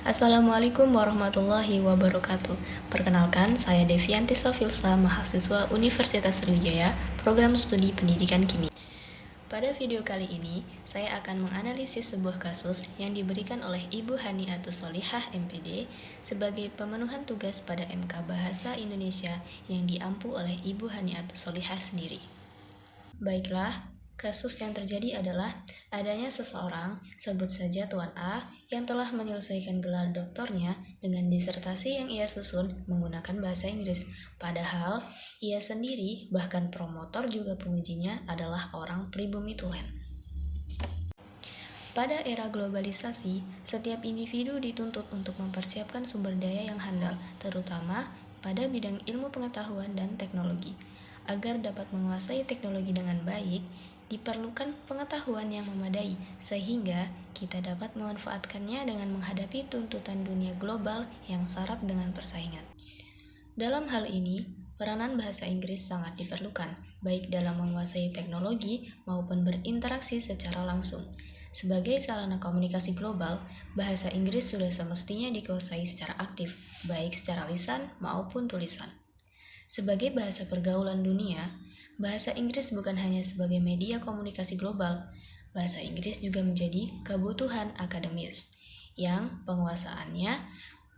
Assalamualaikum warahmatullahi wabarakatuh. Perkenalkan, saya Devianti Sofilsa, mahasiswa Universitas Sriwijaya, program studi pendidikan kimia. Pada video kali ini, saya akan menganalisis sebuah kasus yang diberikan oleh Ibu Haniatus Solihah MPD sebagai pemenuhan tugas pada MK Bahasa Indonesia yang diampu oleh Ibu Haniatus Solihah sendiri. Baiklah, kasus yang terjadi adalah adanya seseorang, sebut saja Tuan A, yang telah menyelesaikan gelar doktornya dengan disertasi yang ia susun menggunakan bahasa Inggris. Padahal, ia sendiri, bahkan promotor juga pengujinya adalah orang pribumi tulen. Pada era globalisasi, setiap individu dituntut untuk mempersiapkan sumber daya yang handal, terutama pada bidang ilmu pengetahuan dan teknologi. Agar dapat menguasai teknologi dengan baik, diperlukan pengetahuan yang memadai, sehingga kita dapat memanfaatkannya dengan menghadapi tuntutan dunia global yang syarat dengan persaingan. Dalam hal ini, peranan bahasa Inggris sangat diperlukan, baik dalam menguasai teknologi maupun berinteraksi secara langsung. Sebagai sarana komunikasi global, bahasa Inggris sudah semestinya dikuasai secara aktif, baik secara lisan maupun tulisan. Sebagai bahasa pergaulan dunia, bahasa Inggris bukan hanya sebagai media komunikasi global, bahasa Inggris juga menjadi kebutuhan akademis, yang penguasaannya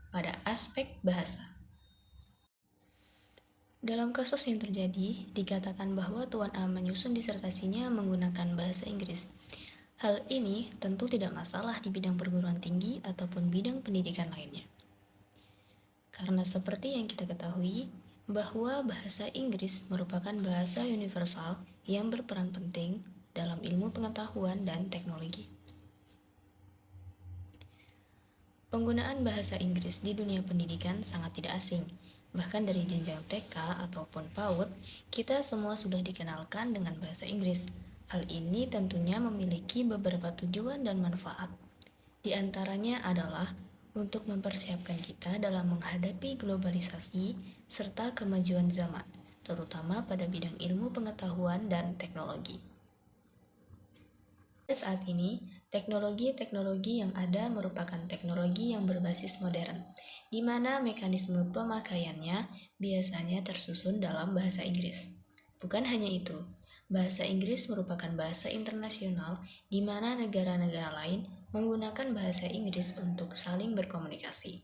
pada aspek bahasa. Dalam kasus yang terjadi, dikatakan bahwa Tuan A menyusun disertasinya menggunakan bahasa Inggris. Hal ini tentu tidak masalah di bidang perguruan tinggi ataupun bidang pendidikan lainnya. Karena seperti yang kita ketahui, bahwa bahasa Inggris merupakan bahasa universal yang berperan penting dalam ilmu pengetahuan dan teknologi. Penggunaan bahasa Inggris di dunia pendidikan sangat tidak asing. Bahkan dari jenjang TK ataupun PAUD, kita semua sudah dikenalkan dengan bahasa Inggris. Hal ini tentunya memiliki beberapa tujuan dan manfaat. Di antaranya adalah untuk mempersiapkan kita dalam menghadapi globalisasi serta kemajuan zaman, terutama pada bidang ilmu pengetahuan dan teknologi. Saat ini, teknologi-teknologi yang ada merupakan teknologi yang berbasis modern, di mana mekanisme pemakaiannya biasanya tersusun dalam bahasa Inggris. Bukan hanya itu, bahasa Inggris merupakan bahasa internasional di mana negara-negara lain menggunakan bahasa Inggris untuk saling berkomunikasi.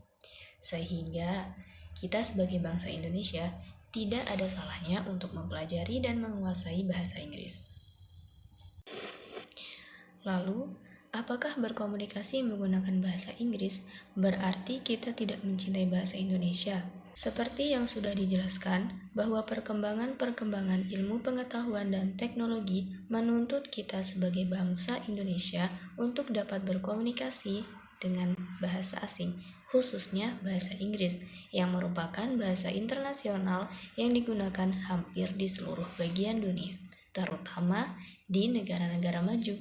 Sehingga kita sebagai bangsa Indonesia tidak ada salahnya untuk mempelajari dan menguasai bahasa Inggris. Lalu, apakah berkomunikasi menggunakan bahasa Inggris berarti kita tidak mencintai bahasa Indonesia? Seperti yang sudah dijelaskan, bahwa perkembangan ilmu pengetahuan dan teknologi menuntut kita sebagai bangsa Indonesia untuk dapat berkomunikasi dengan bahasa asing, khususnya bahasa Inggris, yang merupakan bahasa internasional yang digunakan hampir di seluruh bagian dunia, terutama di negara-negara maju.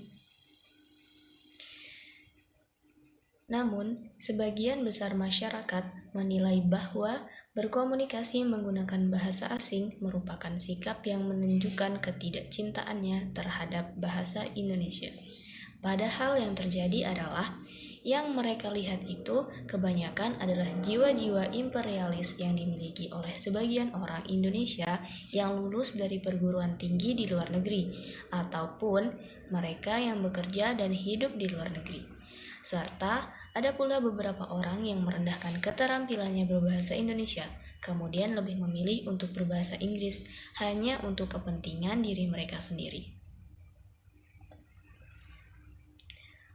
Namun, sebagian besar masyarakat menilai bahwa berkomunikasi menggunakan bahasa asing merupakan sikap yang menunjukkan ketidakcintaannya terhadap bahasa Indonesia. Padahal yang terjadi adalah yang mereka lihat itu kebanyakan adalah jiwa-jiwa imperialis yang dimiliki oleh sebagian orang Indonesia yang lulus dari perguruan tinggi di luar negeri, ataupun mereka yang bekerja dan hidup di luar negeri. Serta ada pula beberapa orang yang merendahkan keterampilannya berbahasa Indonesia, kemudian lebih memilih untuk berbahasa Inggris hanya untuk kepentingan diri mereka sendiri.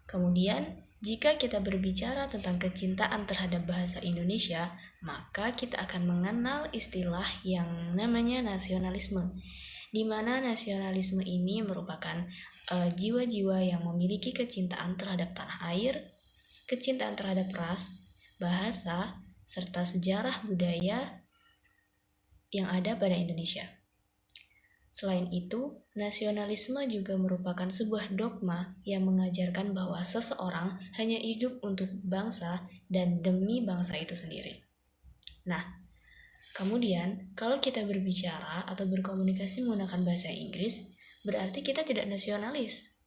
Kemudian, jika kita berbicara tentang kecintaan terhadap bahasa Indonesia, maka kita akan mengenal istilah yang namanya nasionalisme, di mana nasionalisme ini merupakan jiwa-jiwa yang memiliki kecintaan terhadap tanah air, kecintaan terhadap ras, bahasa, serta sejarah budaya yang ada pada Indonesia. Selain itu, nasionalisme juga merupakan sebuah dogma yang mengajarkan bahwa seseorang hanya hidup untuk bangsa dan demi bangsa itu sendiri. Nah, kemudian kalau kita berbicara atau berkomunikasi menggunakan bahasa Inggris, berarti kita tidak nasionalis.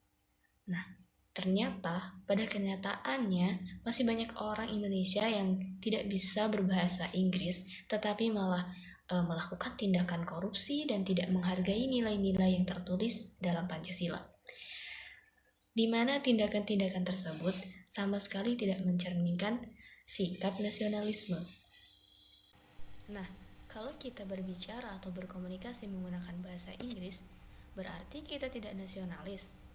Nah, ternyata pada kenyataannya masih banyak orang Indonesia yang tidak bisa berbahasa Inggris, tetapi malah melakukan tindakan korupsi dan tidak menghargai nilai-nilai yang tertulis dalam Pancasila. Di mana tindakan-tindakan tersebut sama sekali tidak mencerminkan sikap nasionalisme. Nah, kalau kita berbicara atau berkomunikasi menggunakan bahasa Inggris, berarti kita tidak nasionalis.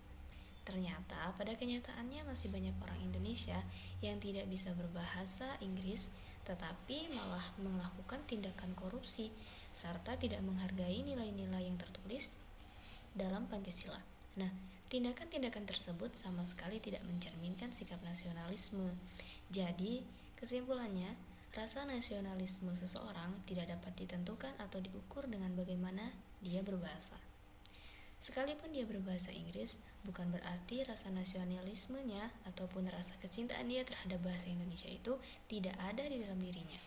Ternyata pada kenyataannya masih banyak orang Indonesia yang tidak bisa berbahasa Inggris tetapi malah melakukan tindakan korupsi serta tidak menghargai nilai-nilai yang tertulis dalam Pancasila. Nah, tindakan-tindakan tersebut sama sekali tidak mencerminkan sikap nasionalisme. Jadi, kesimpulannya, rasa nasionalisme seseorang tidak dapat ditentukan atau diukur dengan bagaimana dia berbahasa. Sekalipun dia berbahasa Inggris, bukan berarti rasa nasionalismenya ataupun rasa kecintaan dia terhadap bahasa Indonesia itu tidak ada di dalam dirinya.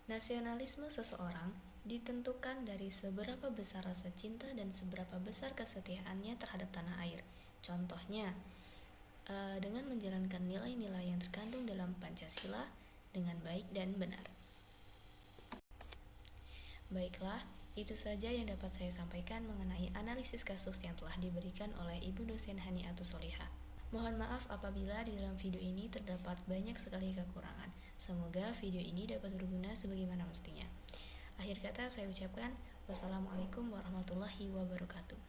Nasionalisme seseorang ditentukan dari seberapa besar rasa cinta dan seberapa besar kesetiaannya terhadap tanah air. Contohnya, dengan menjalankan nilai-nilai yang terkandung dalam Pancasila dengan baik dan benar. Baiklah, itu saja yang dapat saya sampaikan mengenai analisis kasus yang telah diberikan oleh Ibu dosen Haniatus Solihah. Mohon maaf apabila di dalam video ini terdapat banyak sekali kekurangan. Semoga video ini dapat berguna sebagaimana mestinya. Akhir kata saya ucapkan wassalamualaikum warahmatullahi wabarakatuh.